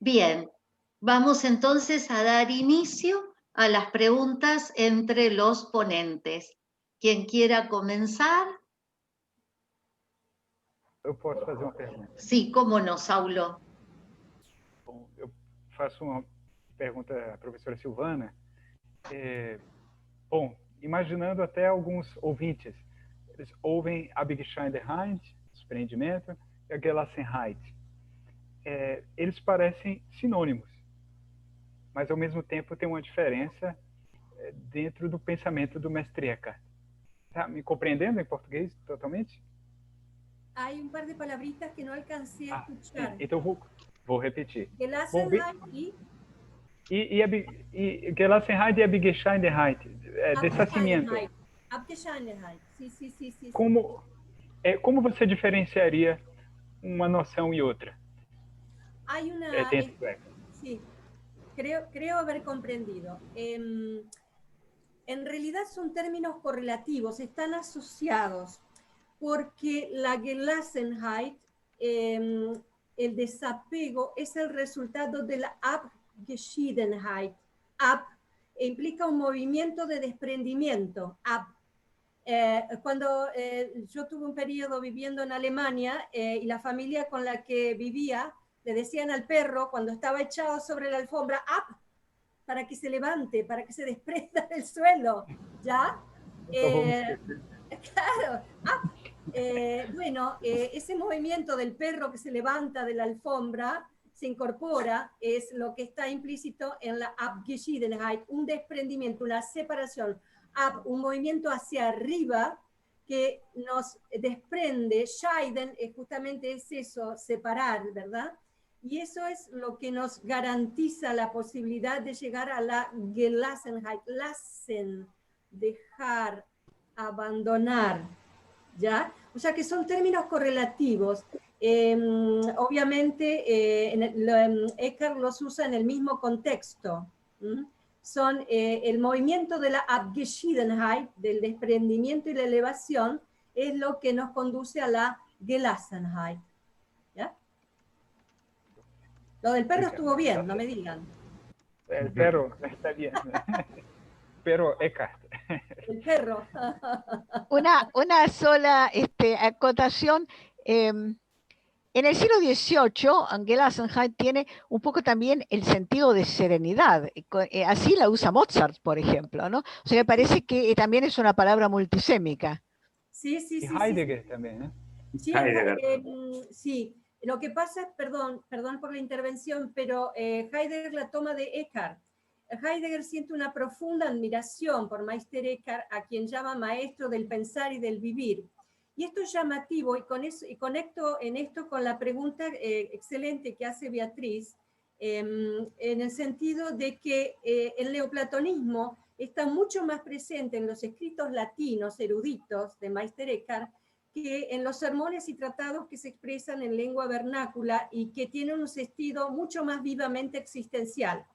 Bien, vamos entonces a dar inicio a las preguntas entre los ponentes. Quien quiera comenzar. Eu posso fazer uma pergunta? Sí, cómo no, Saulo. Bom, eu faço uma pergunta à professora Silvana. Bom, imaginando até alguns ouvintes, eles ouvem a Abigscheiderheit, desprendimento, e a Gelassenheit. Eles parecem sinônimos, mas ao mesmo tempo tem uma diferença dentro do pensamento do mestre Eckhart. Está me compreendendo em português totalmente? Hay un par de palabritas que no alcancé a escuchar. Sim, então vou repetir. Gelassenheit E Gelassenheit e Abigscheiderheit, dessaciamento. Abgescheidenheit. Sí. Como você diferenciaria uma noção e outra? Hay una... sí, creo haber comprendido. En realidad son términos correlativos, están asociados, porque la Gelassenheit, el desapego, es el resultado de la Abgeschiedenheit. Ab implica un movimiento de desprendimiento. Cuando yo tuve un periodo viviendo en Alemania y la familia con la que vivía, le decían al perro cuando estaba echado sobre la alfombra, ¡up! Para que se levante, para que se desprenda del suelo, ¿ya? Claro, ¡up! Bueno, ese movimiento del perro que se levanta de la alfombra, se incorpora, es lo que está implícito en la Abgeschiedenheit, un desprendimiento, una separación, un movimiento hacia arriba que nos desprende. Scheiden justamente es eso, separar, ¿verdad? Y eso es lo que nos garantiza la posibilidad de llegar a la Gelassenheit, lassen, dejar, abandonar, ¿ya? O sea que son términos correlativos. Obviamente Eckhart los usa en el mismo contexto. Son el movimiento de la Abgeschiedenheit, del desprendimiento y la elevación, es lo que nos conduce a la Gelassenheit. ¿Ya? Lo del perro estuvo bien, no me digan. El perro está bien. Pero Eckhart. El perro. Una sola acotación. En el siglo XVIII, Gelassenheit tiene un poco también el sentido de serenidad. Así la usa Mozart, por ejemplo, ¿no? O sea, me parece que también es una palabra multisémica. Sí. Y Heidegger también, ¿eh? Sí, Heidegger. Sí. Lo que pasa es, perdón por la intervención, pero Heidegger la toma de Eckhart. Heidegger siente una profunda admiración por Meister Eckhart, a quien llama maestro del pensar y del vivir. Y esto es llamativo, y conecto en esto con la pregunta excelente que hace Beatriz, en el sentido de que el neoplatonismo está mucho más presente en los escritos latinos eruditos de Meister Eckhart que en los sermones y tratados que se expresan en lengua vernácula y que tienen un sentido mucho más vivamente existencial.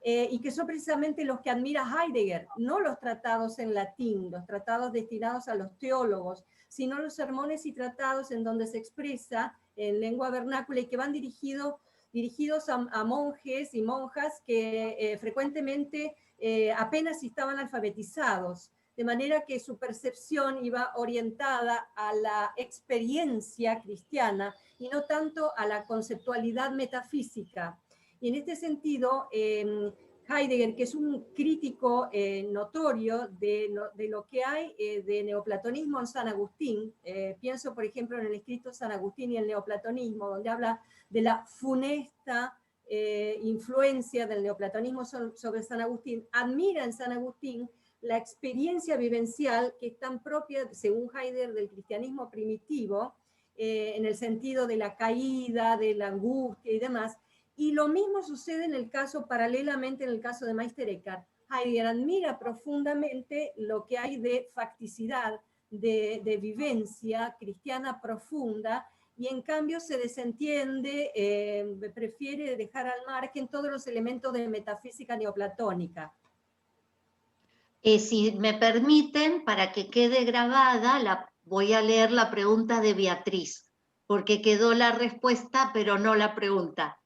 Y que son precisamente los que admira Heidegger, no los tratados en latín, los tratados destinados a los teólogos, sino los sermones y tratados en donde se expresa en lengua vernácula y que van dirigidos a monjes y monjas que frecuentemente apenas estaban alfabetizados, de manera que su percepción iba orientada a la experiencia cristiana y no tanto a la conceptualidad metafísica. Y en este sentido, Heidegger, que es un crítico notorio de lo que hay de neoplatonismo en San Agustín, pienso por ejemplo en el escrito San Agustín y el neoplatonismo, donde habla de la funesta influencia del neoplatonismo sobre San Agustín, admira en San Agustín la experiencia vivencial que es tan propia, según Heidegger, del cristianismo primitivo, en el sentido de la caída, de la angustia y demás. Y lo mismo sucede en el caso, paralelamente en el caso de Meister Eckhart. Heidegger admira profundamente lo que hay de facticidad, de vivencia cristiana profunda, y en cambio se desentiende, prefiere dejar al margen todos los elementos de metafísica neoplatónica. Si me permiten, para que quede grabada, voy a leer la pregunta de Beatriz, porque quedó la respuesta, pero no la pregunta.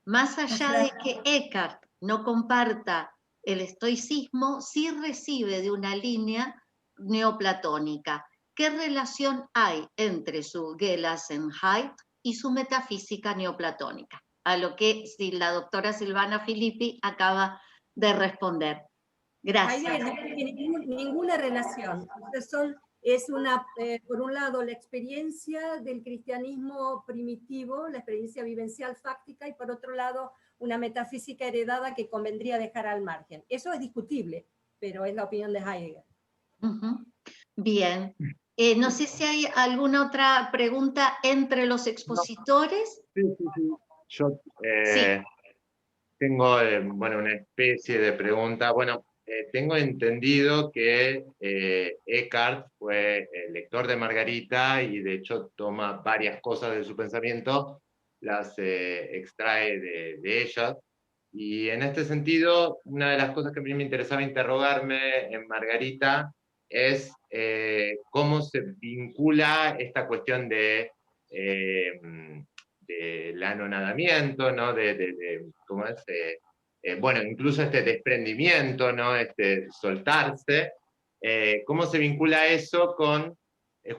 Más allá de que Eckhart no comparta el estoicismo, sí recibe de una línea neoplatónica. ¿Qué relación hay entre su Gelassenheit y su metafísica neoplatónica? A lo que la doctora Silvana Filippi acaba de responder. Gracias. Heidegger no tiene ninguna relación. Entonces por un lado, la experiencia del cristianismo primitivo, la experiencia vivencial fáctica, y por otro lado, una metafísica heredada que convendría dejar al margen. Eso es discutible, pero es la opinión de Heidegger. Bien. No sé si hay alguna otra pregunta entre los expositores. Sí. Yo Sí. tengo una especie de pregunta. Tengo entendido que Eckhart fue el lector de Margarita y de hecho toma varias cosas de su pensamiento, las extrae de ellas. Y en este sentido, una de las cosas que a mí me interesaba interrogarme en Margarita es cómo se vincula esta cuestión del anonadamiento, ¿no? ¿Cómo es? Incluso este desprendimiento, ¿no? Soltarse, ¿cómo se vincula eso con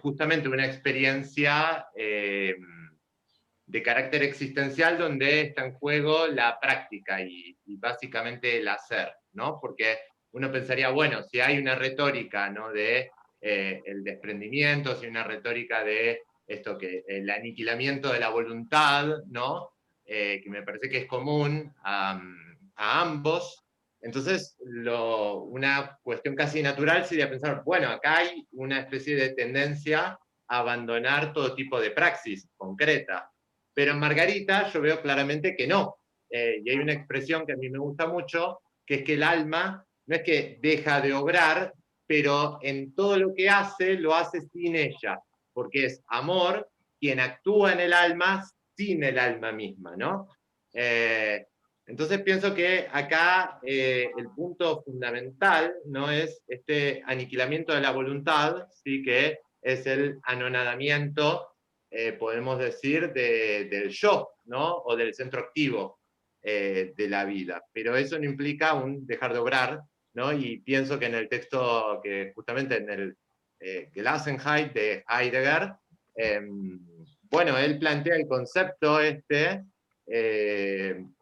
justamente una experiencia de carácter existencial donde está en juego la práctica y básicamente el hacer, ¿no? Porque uno pensaría, bueno, si hay una retórica, ¿no? De el desprendimiento, si hay una retórica de esto que el aniquilamiento de la voluntad, ¿no? Que me parece que es común a ambos. Entonces, una cuestión casi natural sería pensar, bueno, acá hay una especie de tendencia a abandonar todo tipo de praxis concreta. Pero en Margarita yo veo claramente que no. Y hay una expresión que a mí me gusta mucho, que es que el alma no es que deja de obrar, pero en todo lo que hace, lo hace sin ella, porque es amor quien actúa en el alma sin el alma misma, ¿no? Entonces pienso que acá el punto fundamental no es este aniquilamiento de la voluntad, ¿sí? Que es el anonadamiento, podemos decir, del yo, ¿no? O del centro activo de la vida. Pero eso no implica un dejar de obrar, ¿no? Y pienso que en el texto, que justamente en el Gelassenheit de Heidegger, él plantea el concepto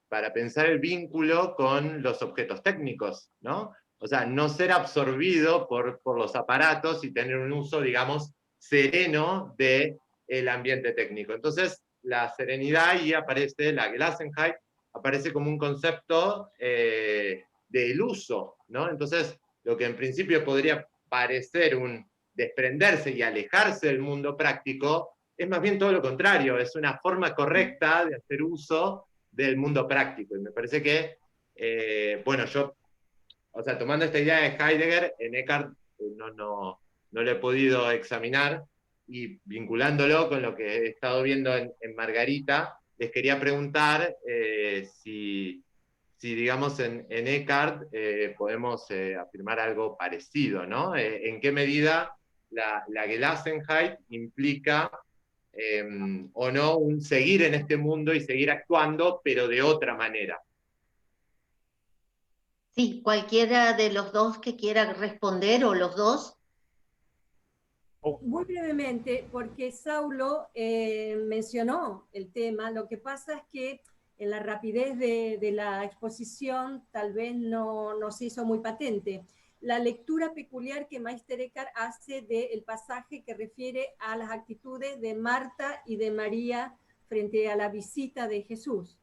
para pensar el vínculo con los objetos técnicos, ¿no? O sea, no ser absorbido por los aparatos y tener un uso, digamos, sereno del ambiente técnico. Entonces, la serenidad, y aparece la Gelassenheit, aparece como un concepto del uso, ¿no? Entonces, lo que en principio podría parecer un desprenderse y alejarse del mundo práctico, es más bien todo lo contrario, es una forma correcta de hacer uso del mundo práctico. Y me parece que, tomando esta idea de Heidegger, en Eckhart no lo he podido examinar, y vinculándolo con lo que he estado viendo en Margarita, les quería preguntar si digamos, en Eckhart podemos afirmar algo parecido, ¿no? ¿En qué medida la Gelassenheit implica o no un seguir en este mundo y seguir actuando, pero de otra manera? Sí, cualquiera de los dos que quiera responder, o los dos. Muy brevemente, porque Saulo mencionó el tema. Lo que pasa es que en la rapidez de la exposición tal vez no se hizo muy patente. La lectura peculiar que Meister Eckhart hace del pasaje que refiere a las actitudes de Marta y de María frente a la visita de Jesús.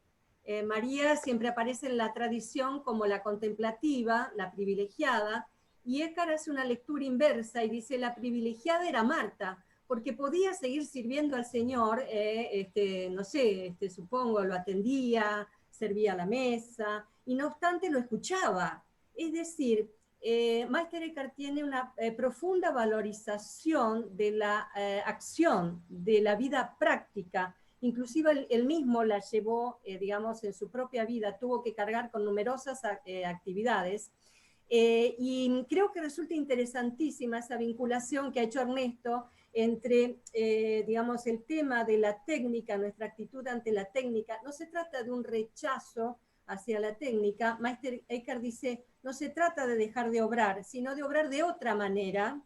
María siempre aparece en la tradición como la contemplativa, la privilegiada, y Eckhart hace una lectura inversa y dice: la privilegiada era Marta, porque podía seguir sirviendo al Señor, supongo, lo atendía, servía la mesa, y no obstante lo escuchaba. Es decir, Meister Eckhart tiene una profunda valorización de la acción, de la vida práctica. Inclusive él mismo la llevó, digamos, en su propia vida, tuvo que cargar con numerosas actividades. Y creo que resulta interesantísima esa vinculación que ha hecho Ernesto entre, digamos, el tema de la técnica, nuestra actitud ante la técnica. No se trata de un rechazo hacia la técnica. Meister Eckhart dice, no se trata de dejar de obrar, sino de obrar de otra manera.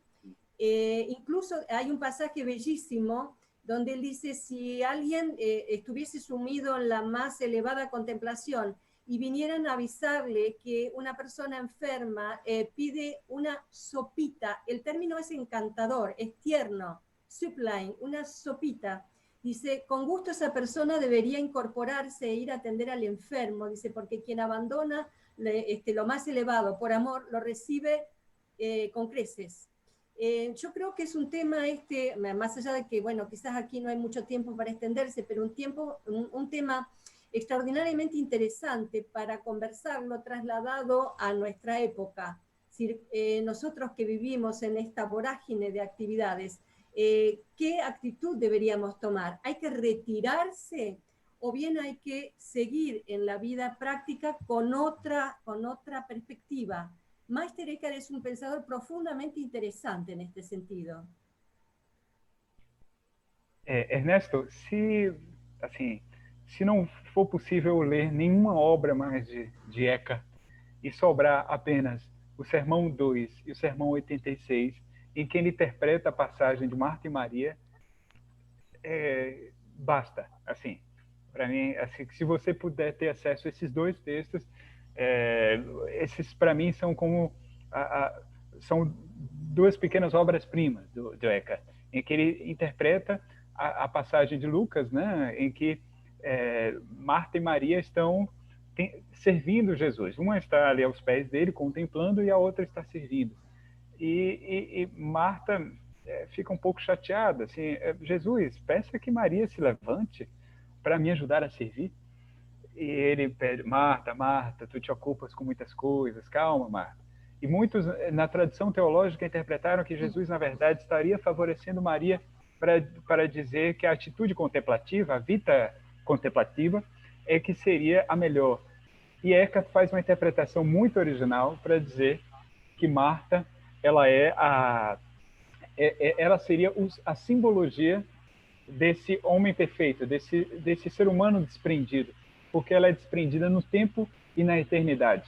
Incluso hay un pasaje bellísimo donde él dice, si alguien estuviese sumido en la más elevada contemplación y vinieran a avisarle que una persona enferma pide una sopita, el término es encantador, es tierno, sublime, una sopita. Dice, con gusto esa persona debería incorporarse e ir a atender al enfermo, dice, porque quien abandona lo más elevado por amor lo recibe con creces. Yo creo que es un tema, más allá de que, bueno, quizás aquí no hay mucho tiempo para extenderse, pero un tema extraordinariamente interesante para conversarlo trasladado a nuestra época. Es decir, nosotros que vivimos en esta vorágine de actividades, ¿qué actitud deberíamos tomar? ¿Hay que retirarse o bien hay que seguir en la vida práctica con otra perspectiva? Meister Eckhart es un pensador profundamente interesante en este sentido. Ernesto, se não for possível ler nenhuma obra mais de Eckhart e sobrar apenas o Sermão 2 e o Sermão 86, em que ele interpreta a passagem de Marta e Maria, basta. Assim, para mim, assim, se você puder ter acesso a esses dois textos, esses para mim são como são duas pequenas obras-primas do Eckhart, em que ele interpreta a passagem de Lucas, né, em que Marta e Maria estão servindo Jesus. Uma está ali aos pés dele, contemplando, e a outra está servindo. E Marta fica um pouco chateada, assim, Jesus, peça que Maria se levante para me ajudar a servir. E ele pede, Marta, Marta, tu te ocupas com muitas coisas, calma, Marta. E muitos, na tradição teológica, interpretaram que Jesus, na verdade, estaria favorecendo Maria para dizer que a atitude contemplativa, a vita contemplativa, é que seria a melhor. E Eckhart faz uma interpretação muito original para dizer que Marta, ela seria a simbologia desse homem perfeito, desse ser humano desprendido, porque ela é desprendida no tempo e na eternidade.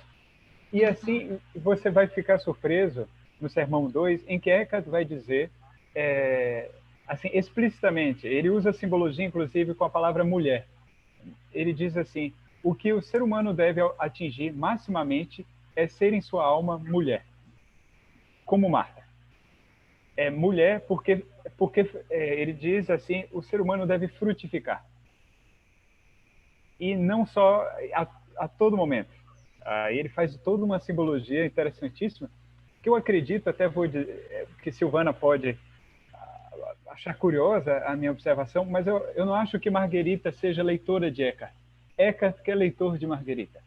E assim você vai ficar surpreso no Sermão 2, em que Eckhart vai dizer, assim, explicitamente, ele usa a simbologia, inclusive, com a palavra mulher. Ele diz assim, o que o ser humano deve atingir maximamente é ser em sua alma mulher, como Marta. Mulher porque ele diz assim, o ser humano deve frutificar. E não só a todo momento. Ele faz toda uma simbologia interessantíssima, que eu acredito, até vou dizer, que Silvana pode achar curiosa a minha observação, mas eu não acho que Marguerita seja leitora de Eckhart. Eckhart que é leitor de Marguerita.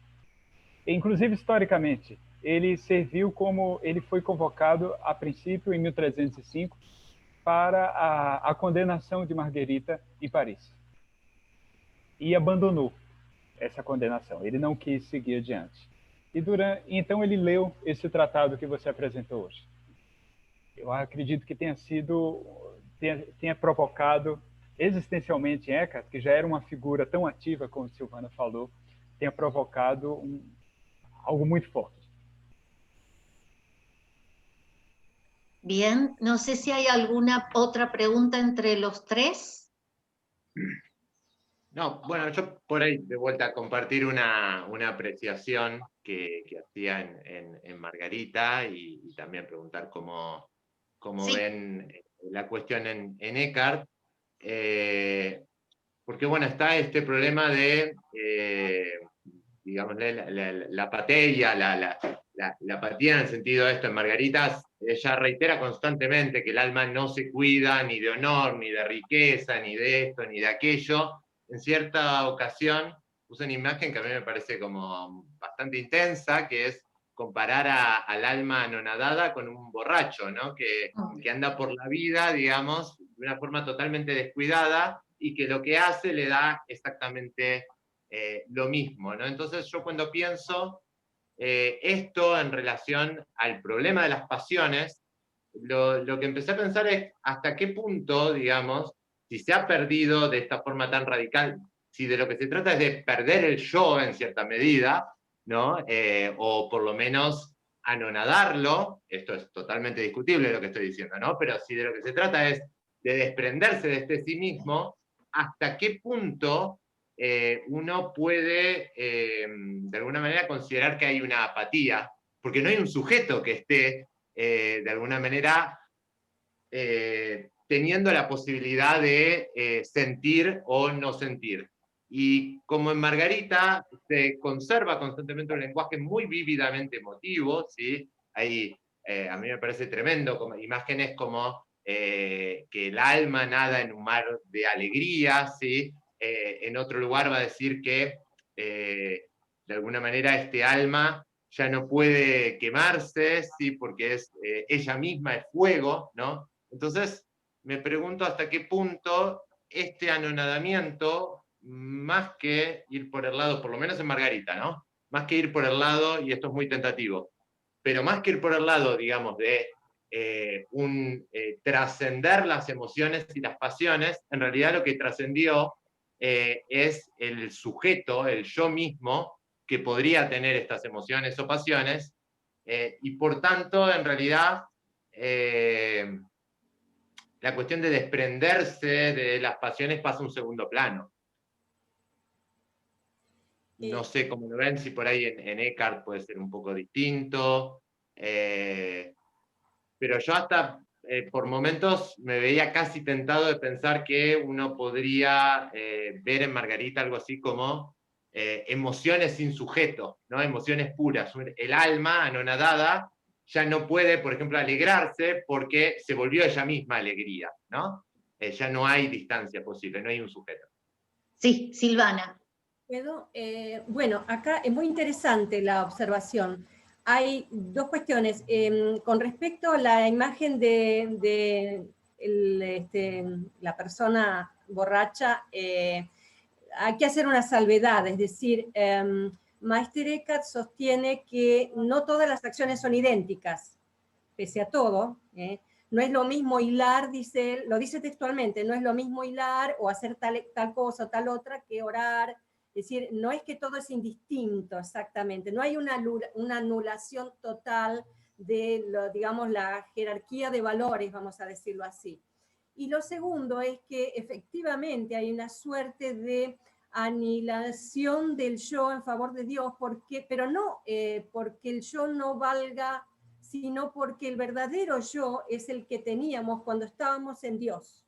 Inclusive, historicamente, ele foi convocado, a princípio, em 1305, para a condenação de Marguerita em Paris. E abandonou essa condenação. Ele não quis seguir adiante. Então ele leu esse tratado que você apresentou hoje. Eu acredito que tenha provocado existencialmente Eckhart, que já era uma figura tão ativa como Silvana falou, tenha provocado algo muito forte. Bien, no sé si hay alguna otra pregunta entre los tres. No, bueno, yo por ahí de vuelta a compartir una apreciación que hacía en Margarita y también preguntar cómo sí. Ven la cuestión en Eckhart, porque bueno, está este problema de, digamos, la apatía, la apatía en el sentido de esto. En Margarita ella reitera constantemente que el alma no se cuida ni de honor, ni de riqueza, ni de esto, ni de aquello. En cierta ocasión puse una imagen que a mí me parece como bastante intensa, que es comparar al alma anonadada con un borracho, ¿no? Que anda por la vida, digamos, de una forma totalmente descuidada y que lo que hace le da exactamente lo mismo, ¿no? Entonces yo cuando pienso esto en relación al problema de las pasiones, lo que empecé a pensar es hasta qué punto, digamos, si se ha perdido de esta forma tan radical, si de lo que se trata es de perder el yo en cierta medida, ¿no? O por lo menos anonadarlo, esto es totalmente discutible lo que estoy diciendo, ¿no? Pero si de lo que se trata es de desprenderse de este sí mismo, ¿hasta qué punto uno puede, de alguna manera, considerar que hay una apatía? Porque no hay un sujeto que esté, de alguna manera, teniendo la posibilidad de sentir o no sentir. Y como en Margarita se conserva constantemente un lenguaje muy vívidamente emotivo, ¿sí? Hay, a mí me parece tremendo, como imágenes como que el alma nada en un mar de alegría, ¿sí? En otro lugar va a decir que de alguna manera este alma ya no puede quemarse, ¿sí? Porque es, ella misma es fuego, ¿no? Entonces, me pregunto hasta qué punto este anonadamiento, más que ir por el lado, por lo menos en Margarita, ¿no? Más que ir por el lado, y esto es muy tentativo, pero más que ir por el lado, digamos, de trascender las emociones y las pasiones, en realidad lo que trascendió es el sujeto, el yo mismo, que podría tener estas emociones o pasiones, y por tanto, en realidad, la cuestión de desprenderse de las pasiones pasa a un segundo plano. No sé cómo lo ven, si por ahí en Eckhart puede ser un poco distinto, pero yo hasta por momentos me veía casi tentado de pensar que uno podría ver en Margarita algo así como emociones sin sujeto, ¿no? Emociones puras. El alma anonadada ya no puede, por ejemplo, alegrarse porque se volvió ella misma alegría, ¿no? Ya no hay distancia posible, no hay un sujeto. Sí, Silvana. ¿Puedo? Bueno, acá es muy interesante la observación. Hay dos cuestiones. Con respecto a la imagen de la persona borracha, hay que hacer una salvedad, es decir, Meister Eckhart sostiene que no todas las acciones son idénticas, pese a todo. No es lo mismo hilar, dice él, lo dice textualmente, no es lo mismo hilar o hacer tal cosa o tal otra que orar. Es decir, no es que todo es indistinto exactamente, no hay una anulación total de, digamos, la jerarquía de valores, vamos a decirlo así. Y lo segundo es que efectivamente hay una suerte de aniquilación del yo en favor de Dios, pero no porque el yo no valga, sino porque el verdadero yo es el que teníamos cuando estábamos en Dios,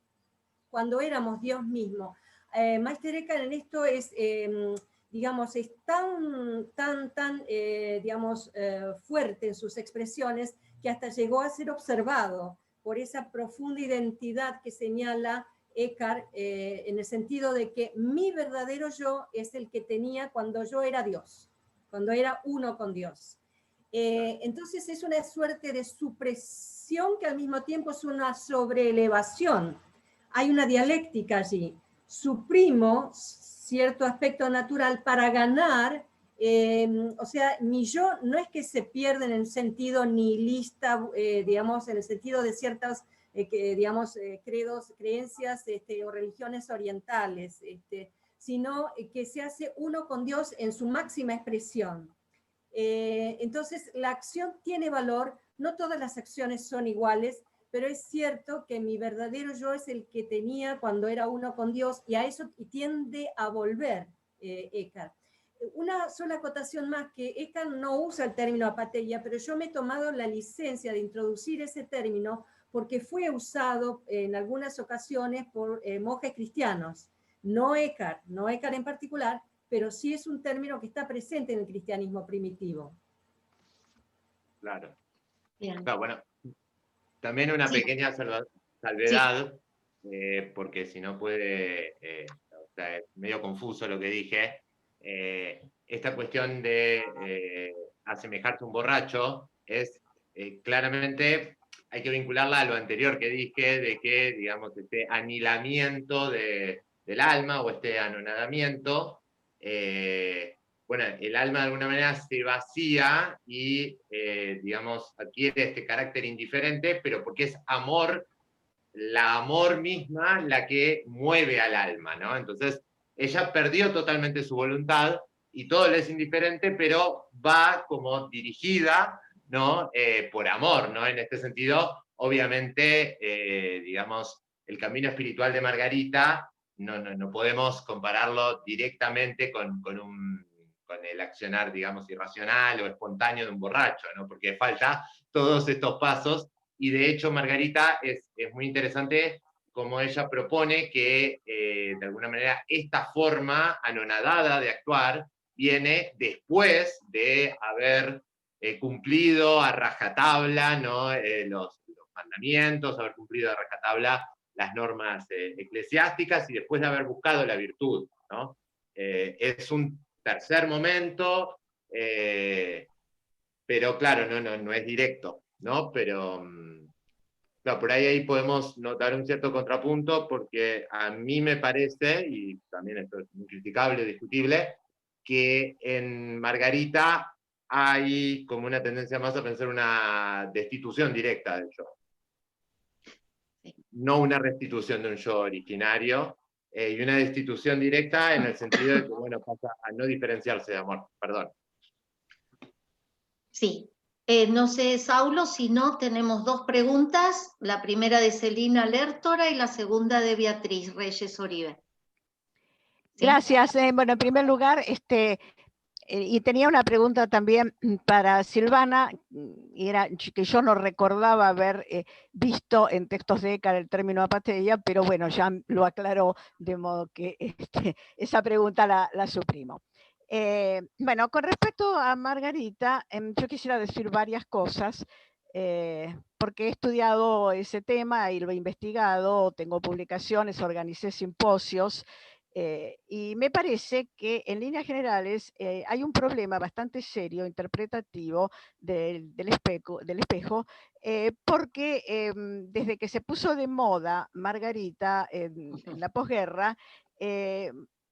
cuando éramos Dios mismo. Meister Eckhart en esto es, digamos, es tan digamos, fuerte en sus expresiones que hasta llegó a ser observado por esa profunda identidad que señala Eckhart, en el sentido de que mi verdadero yo es el que tenía cuando yo era Dios, cuando era uno con Dios. Entonces es una suerte de supresión que al mismo tiempo es una sobreelevación. Hay una dialéctica allí. Suprimo cierto aspecto natural para ganar, o sea, mi yo no es que se pierde en el sentido nihilista, digamos, en el sentido de ciertas, digamos, credos, creencias o religiones orientales, sino que se hace uno con Dios en su máxima expresión. Entonces, la acción tiene valor, no todas las acciones son iguales, pero es cierto que mi verdadero yo es el que tenía cuando era uno con Dios, y a eso tiende a volver Eckhart. Una sola acotación más, que Eckhart no usa el término apatheia, pero yo me he tomado la licencia de introducir ese término porque fue usado en algunas ocasiones por monjes cristianos, no Eckhart en particular, pero sí es un término que está presente en el cristianismo primitivo. Claro. Bien. Claro, bueno, también una pequeña salvedad, porque si no puede, o sea, es medio confuso lo que dije. Esta cuestión de asemejarse a un borracho es claramente, hay que vincularla a lo anterior que dije, de que, digamos, este anilamiento del alma o este anonadamiento bueno, el alma de alguna manera se vacía y, digamos, adquiere este carácter indiferente, pero porque es amor, la amor misma la que mueve al alma, ¿no? Entonces, ella perdió totalmente su voluntad y todo le es indiferente, pero va como dirigida, ¿no? Por amor, ¿no? En este sentido, obviamente, digamos, el camino espiritual de Margarita no podemos compararlo directamente con el accionar, digamos, irracional o espontáneo de un borracho, ¿no? Porque falta todos estos pasos, y de hecho Margarita es muy interesante como ella propone que, de alguna manera, esta forma anonadada de actuar viene después de haber cumplido a rajatabla, ¿no? los mandamientos, haber cumplido a rajatabla las normas eclesiásticas y después de haber buscado la virtud, ¿no? Es un tercer momento, pero claro, no es directo, ¿no? Pero claro, por ahí podemos notar un cierto contrapunto, porque a mí me parece, y también esto es muy criticable, discutible, que en Margarita hay como una tendencia más a pensar una destitución directa del yo. No una restitución de un yo originario, y una destitución directa en el sentido de que, bueno, pasa a no diferenciarse de amor. Perdón. Sí. No sé, Saulo, si no, tenemos dos preguntas, la primera de Celina Lertora y la segunda de Beatriz Reyes Oribe. ¿Sí? Gracias. Bueno, en primer lugar, y tenía una pregunta también para Silvana, y era que yo no recordaba haber visto en textos de Eckhart el término apatía, pero bueno, ya lo aclaró, de modo que esa pregunta la suprimo. Bueno, con respecto a Margarita, yo quisiera decir varias cosas, porque he estudiado ese tema y lo he investigado, tengo publicaciones, organicé simposios, y me parece que en líneas generales hay un problema bastante serio, interpretativo del espejo, porque desde que se puso de moda Margarita en la posguerra,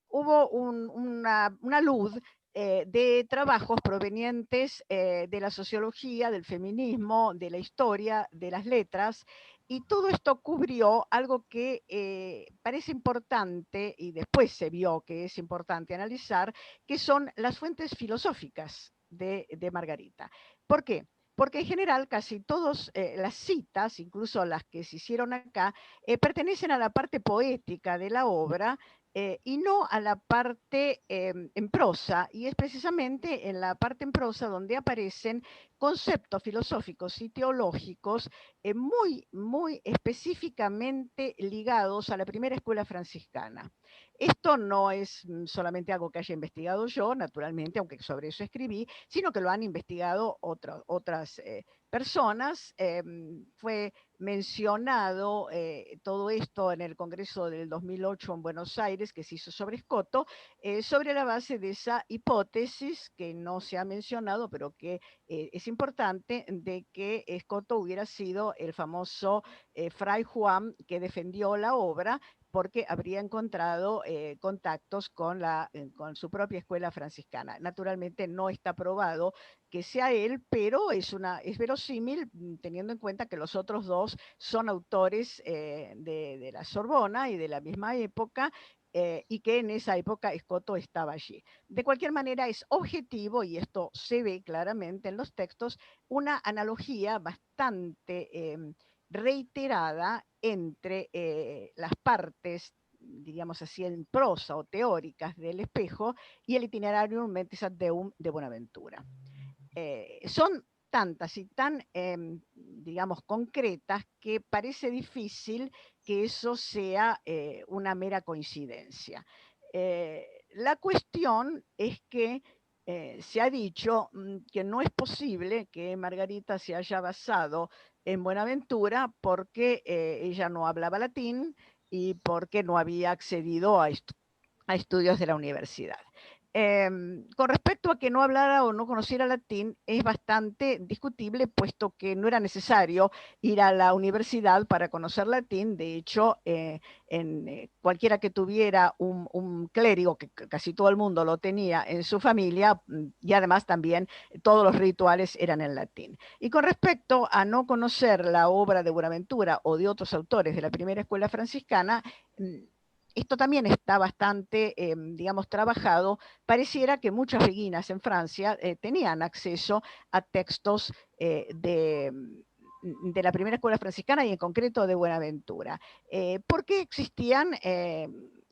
hubo una luz de trabajos provenientes de la sociología, del feminismo, de la historia, de las letras, y todo esto cubrió algo que parece importante, y después se vio que es importante analizar, que son las fuentes filosóficas de Margarita. ¿Por qué? Porque en general casi todas las citas, incluso las que se hicieron acá, pertenecen a la parte poética de la obra, y no a la parte en prosa, y es precisamente en la parte en prosa donde aparecen conceptos filosóficos y teológicos muy específicamente ligados a la primera escuela franciscana. Esto no es solamente algo que haya investigado yo, naturalmente, aunque sobre eso escribí, sino que lo han investigado otras personas. Fue mencionado todo esto en el Congreso del 2008 en Buenos Aires, que se hizo sobre Escoto, sobre la base de esa hipótesis que no se ha mencionado, pero que es importante, de que Escoto hubiera sido el famoso Fray Juan que defendió la obra, porque habría encontrado contactos con su propia escuela franciscana. Naturalmente no está probado que sea él, pero es verosímil, teniendo en cuenta que los otros dos son autores de la Sorbona y de la misma época, y que en esa época Escoto estaba allí. De cualquier manera, es objetivo, y esto se ve claramente en los textos, una analogía bastante reiterada entre las partes, diríamos así, en prosa o teóricas del espejo y el Itinerarium Mentis ad Deum de Buenaventura. Son tantas y tan, digamos, concretas, que parece difícil que eso sea una mera coincidencia. La cuestión es que se ha dicho que no es posible que Margarita se haya basado en Buenaventura porque ella no hablaba latín y porque no había accedido a estudios de la universidad. Con respecto a que no hablara o no conociera latín, es bastante discutible, puesto que no era necesario ir a la universidad para conocer latín. De hecho, cualquiera que tuviera un clérigo, que casi todo el mundo lo tenía en su familia, y además también todos los rituales eran en latín. Y con respecto a no conocer la obra de Buenaventura o de otros autores de la primera escuela franciscana, esto también está bastante, digamos, trabajado. Pareciera que muchas beguinas en Francia tenían acceso a textos de la primera escuela franciscana y en concreto de Buenaventura, porque existían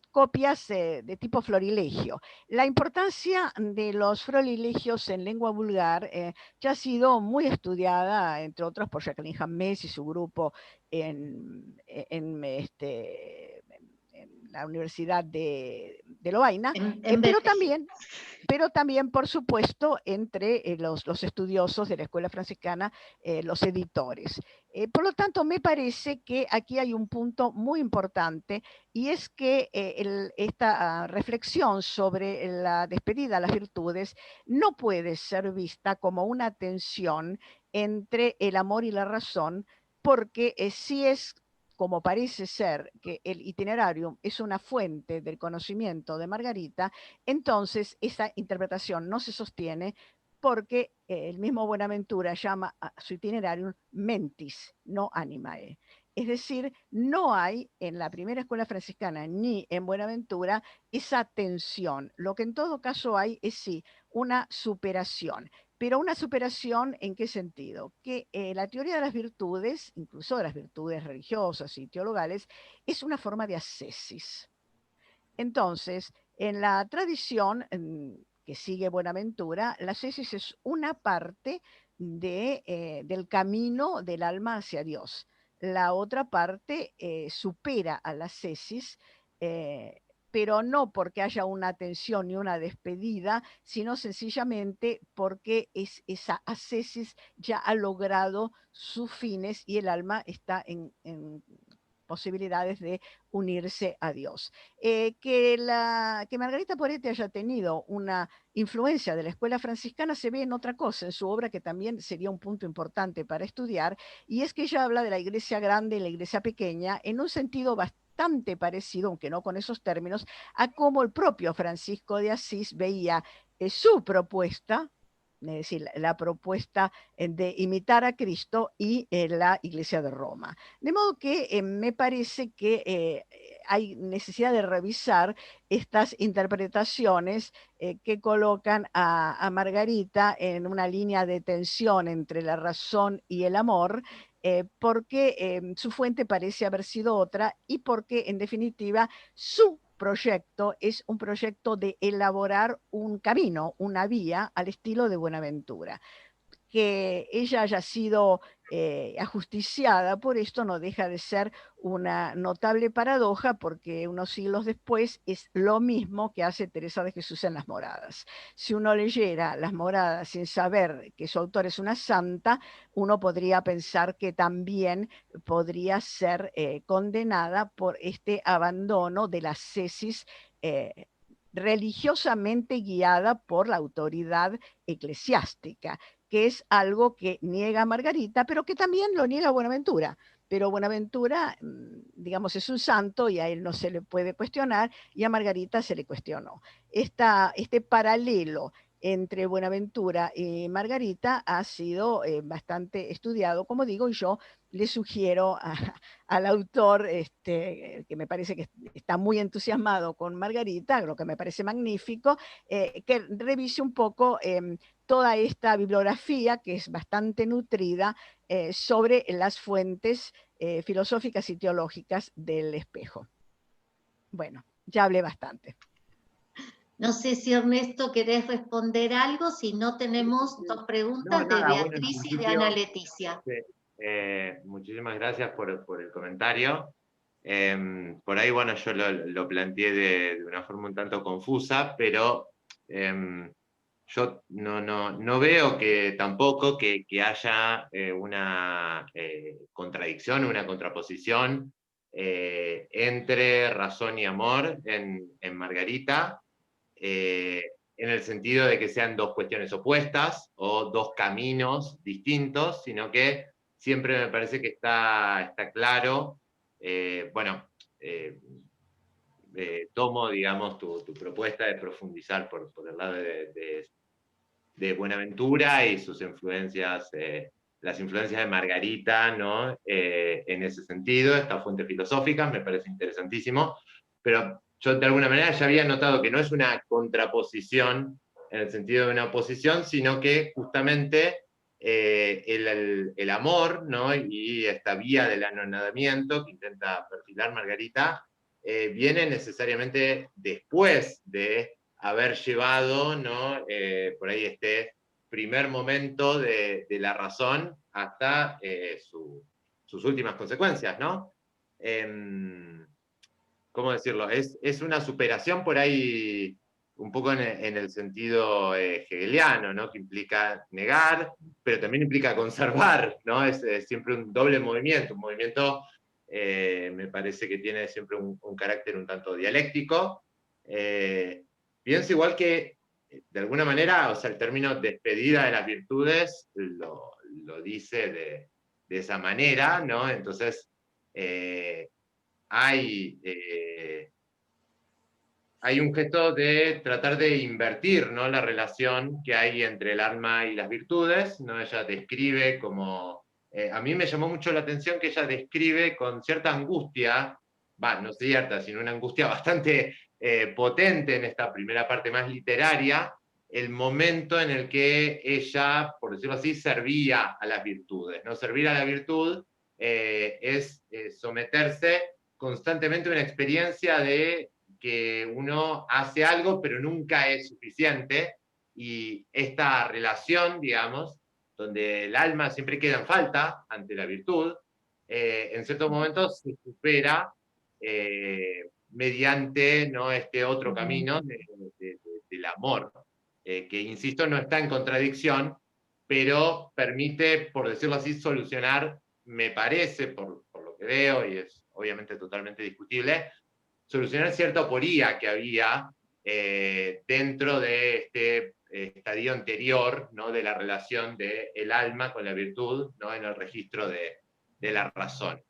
copias de tipo florilegio. La importancia de los florilegios en lengua vulgar ya ha sido muy estudiada, entre otros por Jacqueline Jammès y su grupo en la Universidad de Lovaina, pero también, por supuesto, entre los estudiosos de la escuela franciscana, los editores. Por lo tanto, me parece que aquí hay un punto muy importante, y es que esta reflexión sobre la despedida a las virtudes no puede ser vista como una tensión entre el amor y la razón, porque si es como parece ser que el Itinerarium es una fuente del conocimiento de Margarita, entonces esa interpretación no se sostiene, porque el mismo Buenaventura llama a su Itinerarium mentis, no animae. Es decir, no hay en la primera escuela franciscana ni en Buenaventura esa tensión. Lo que en todo caso hay es sí una superación. Pero una superación, ¿en qué sentido? Que la teoría de las virtudes, incluso de las virtudes religiosas y teologales, es una forma de ascesis. Entonces, en la tradición que sigue Buenaventura, la ascesis es una parte del camino del alma hacia Dios. La otra parte supera a la ascesis, pero no porque haya una tensión ni una despedida, sino sencillamente porque esa ascesis ya ha logrado sus fines y el alma está en posibilidades de unirse a Dios. Que Margarita Poretti haya tenido una influencia de la escuela franciscana se ve en otra cosa, en su obra, que también sería un punto importante para estudiar, y es que ella habla de la iglesia grande y la iglesia pequeña en un sentido bastante parecido, aunque no con esos términos, a cómo el propio Francisco de Asís veía su propuesta, es decir, la propuesta de imitar a Cristo y la Iglesia de Roma. De modo que me parece que hay necesidad de revisar estas interpretaciones que colocan a Margarita en una línea de tensión entre la razón y el amor, porque su fuente parece haber sido otra, y porque en definitiva su proyecto es un proyecto de elaborar un camino, una vía al estilo de Buenaventura. Que ella haya sido ajusticiada por esto no deja de ser una notable paradoja, porque unos siglos después es lo mismo que hace Teresa de Jesús en Las Moradas. Si uno leyera Las Moradas sin saber que su autor es una santa, uno podría pensar que también podría ser condenada por este abandono de la ascesis religiosamente guiada por la autoridad eclesiástica, que es algo que niega Margarita, pero que también lo niega Buenaventura. Pero Buenaventura, digamos, es un santo y a él no se le puede cuestionar, y a Margarita se le cuestionó. Este paralelo entre Buenaventura y Margarita ha sido bastante estudiado, como digo, y yo le sugiero al autor, que me parece que está muy entusiasmado con Margarita, lo que me parece magnífico, que revise un poco toda esta bibliografía, que es bastante nutrida, sobre las fuentes filosóficas y teológicas del espejo. Bueno, ya hablé bastante. No sé si Ernesto querés responder algo, si no tenemos dos preguntas de Beatriz y de Ana Leticia. Muchísimas gracias por el comentario. Por ahí, bueno, yo lo planteé de una forma un tanto confusa, pero yo no veo que tampoco que haya una contradicción, una contraposición entre razón y amor en Margarita. En el sentido de que sean dos cuestiones opuestas o dos caminos distintos, sino que siempre me parece que está claro, tomo, digamos, tu propuesta de profundizar por el lado de Buenaventura y sus influencias, las influencias de Margarita, ¿no? En ese sentido, esta fuente filosófica me parece interesantísimo, pero yo de alguna manera ya había notado que no es una contraposición en el sentido de una oposición, sino que justamente el amor, ¿no? Y esta vía del anonadamiento que intenta perfilar Margarita, viene necesariamente después de haber llevado, ¿no? Por ahí este primer momento de la razón hasta sus últimas consecuencias, ¿no? ¿Cómo decirlo? Es una superación por ahí un poco en el sentido hegeliano, ¿no? Que implica negar, pero también implica conservar, ¿no? Es siempre un doble movimiento, un movimiento me parece que tiene siempre un carácter un tanto dialéctico. Pienso igual que, de alguna manera, o sea, el término despedida de las virtudes lo dice de esa manera, ¿no? Entonces, hay un gesto de tratar de invertir, ¿no? La relación que hay entre el alma y las virtudes, ¿no? Ella describe como... a mí me llamó mucho la atención que ella describe con cierta angustia, no cierta, sino una angustia bastante potente en esta primera parte más literaria, el momento en el que ella, por decirlo así, servía a las virtudes, ¿no? Servir a la virtud es someterse constantemente a una experiencia de que uno hace algo pero nunca es suficiente, y esta relación, digamos, donde el alma siempre queda en falta ante la virtud, en ciertos momentos se supera mediante, ¿no? Este otro camino del amor, que, insisto, no está en contradicción, pero permite, por decirlo así, solucionar, me parece, por lo que veo, y es obviamente totalmente discutible, solucionar cierta oporía que había dentro de este estadio anterior, ¿no? De la relación del alma con la virtud, ¿no? En el registro de la razón.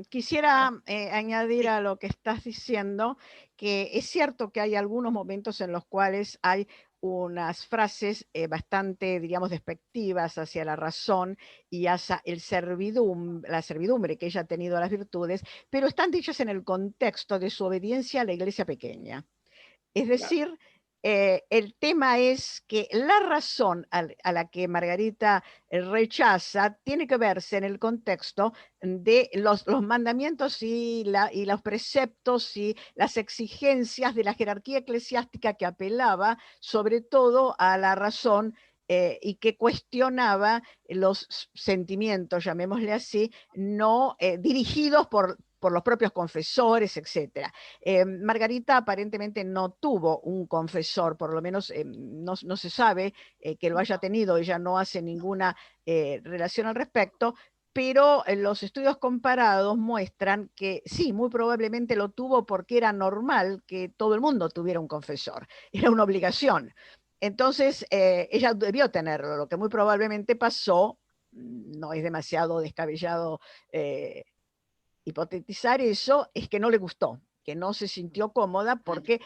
Quisiera añadir a lo que estás diciendo que es cierto que hay algunos momentos en los cuales hay unas frases bastante, digamos, despectivas hacia la razón y hacia la servidumbre que ella ha tenido a las virtudes, pero están dichas en el contexto de su obediencia a la iglesia pequeña. Es decir, el tema es que la razón a la que Margarita rechaza tiene que verse en el contexto de los mandamientos y los preceptos y las exigencias de la jerarquía eclesiástica que apelaba sobre todo a la razón y que cuestionaba los sentimientos, llamémosle así, no dirigidos por los propios confesores, etc. Margarita aparentemente no tuvo un confesor, por lo menos no se sabe que lo haya tenido, ella no hace ninguna relación al respecto, pero los estudios comparados muestran que sí, muy probablemente lo tuvo porque era normal que todo el mundo tuviera un confesor, era una obligación. Entonces, ella debió tenerlo, lo que muy probablemente pasó, no es demasiado descabellado hipotetizar eso, es que no le gustó, que no se sintió cómoda porque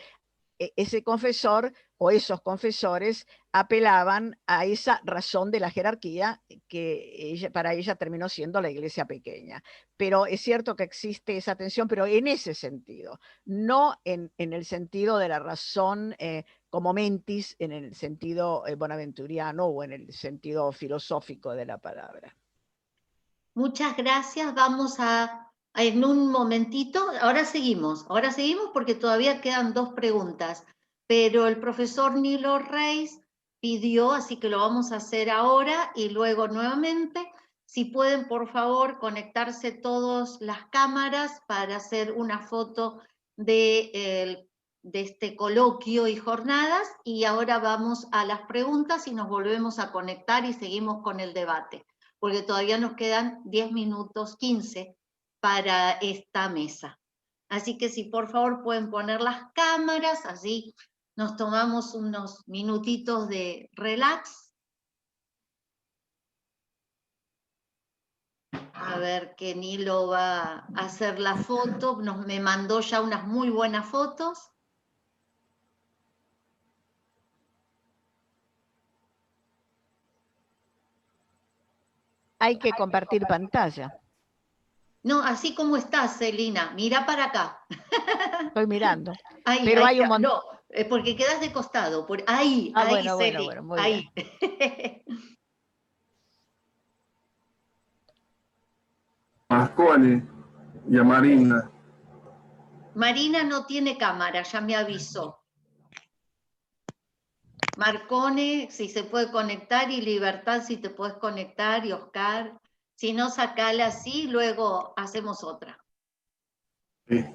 ese confesor o esos confesores apelaban a esa razón de la jerarquía que para ella terminó siendo la iglesia pequeña. Pero es cierto que existe esa tensión, pero en ese sentido, no en el sentido de la razón como mentis, en el sentido bonaventuriano o en el sentido filosófico de la palabra. Muchas gracias. Vamos en un momentito, ahora seguimos porque todavía quedan 2 preguntas, pero el profesor Nilo Reis pidió, así que lo vamos a hacer ahora y luego nuevamente. Si pueden, por favor, conectarse todas las cámaras para hacer una foto de este coloquio y jornadas, y ahora vamos a las preguntas y nos volvemos a conectar y seguimos con el debate, porque todavía nos quedan 10 minutos, 15, para esta mesa. Así que si por favor pueden poner las cámaras, así nos tomamos unos minutitos de relax. A ver que Nilo va a hacer la foto, me mandó ya unas muy buenas fotos. Hay que compartir pantalla. No, así como estás, Celina, mira para acá. Estoy mirando. Ahí, Pero ahí, hay un montón. no, porque quedas de costado. Ahí, Ah, ahí, bueno, Celi, bueno, muy ahí. bien. Marconi y a Marina. Marina no tiene cámara, ya me avisó. Marcone, si se puede conectar, y Libertad, si te puedes conectar, y Oscar. Si no, sacala así, luego hacemos otra. Sí.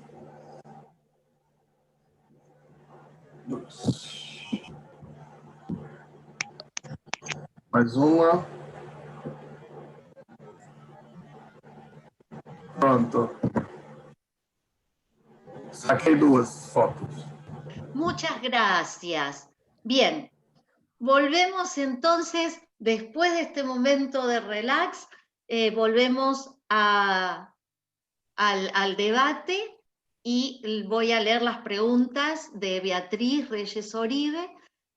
Mais uma. Pronto. Saquei 2 fotos. Muchas gracias. Bien, volvemos entonces, después de este momento de relax, volvemos al debate y voy a leer las preguntas de Beatriz Reyes Oribe,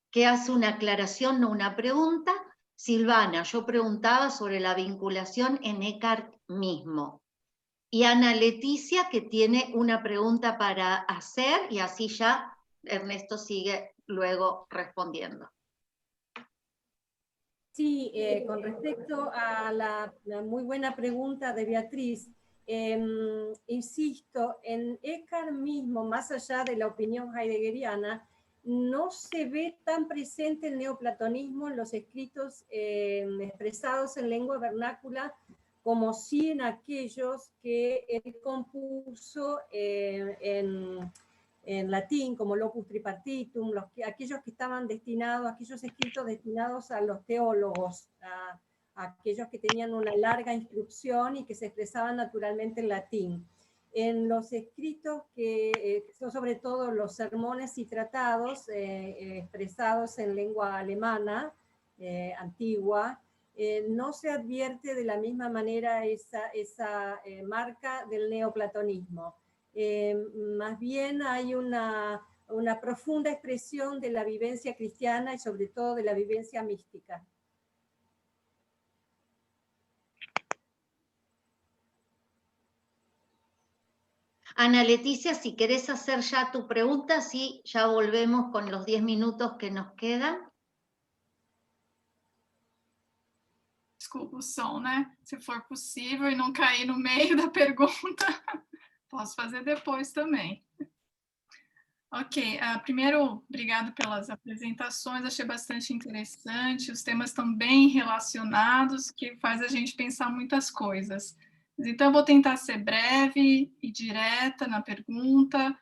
que hace una aclaración, no una pregunta. Silvana, yo preguntaba sobre la vinculación en Eckhart mismo. Y Ana Leticia, que tiene una pregunta para hacer, y así ya Ernesto sigue luego respondiendo. Sí, con respecto a la muy buena pregunta de Beatriz, insisto, en Eckhart mismo, más allá de la opinión heideggeriana, no se ve tan presente el neoplatonismo en los escritos expresados en lengua vernácula como sí en aquellos que él compuso en latín, como Locus Tripartitum, aquellos que estaban destinados, aquellos escritos destinados a los teólogos, a aquellos que tenían una larga instrucción y que se expresaban naturalmente en latín. En los escritos que son sobre todo los sermones y tratados expresados en lengua alemana, antigua, no se advierte de la misma manera esa marca del neoplatonismo. Más bien hay una profunda expresión de la vivencia cristiana y sobre todo de la vivencia mística. Ana Leticia, si querés hacer ya tu pregunta, sí, ya volvemos con los 10 minutos que nos quedan. Desculpa o som, né? Se for possível e não cair no meio da pergunta, posso fazer depois também. Ok, primeiro, obrigado pelas apresentações, achei bastante interessante, os temas estão bem relacionados, que faz a gente pensar muitas coisas. Então, eu vou tentar ser breve e direta na pergunta,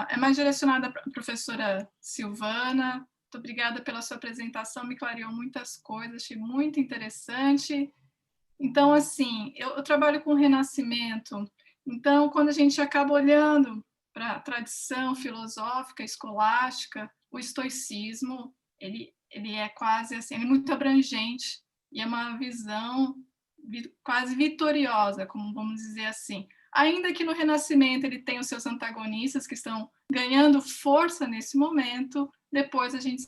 é mais direcionada para a professora Silvana. Muito obrigada pela sua apresentação, me clareou muitas coisas, achei muito interessante. Então, assim, eu trabalho com o Renascimento, então, quando a gente acaba olhando para a tradição filosófica, escolástica, o estoicismo, ele é quase assim, ele é muito abrangente, e é uma visão quase vitoriosa, como vamos dizer assim. Ainda que no Renascimento ele tem os seus antagonistas que estão ganhando força nesse momento, depois a gente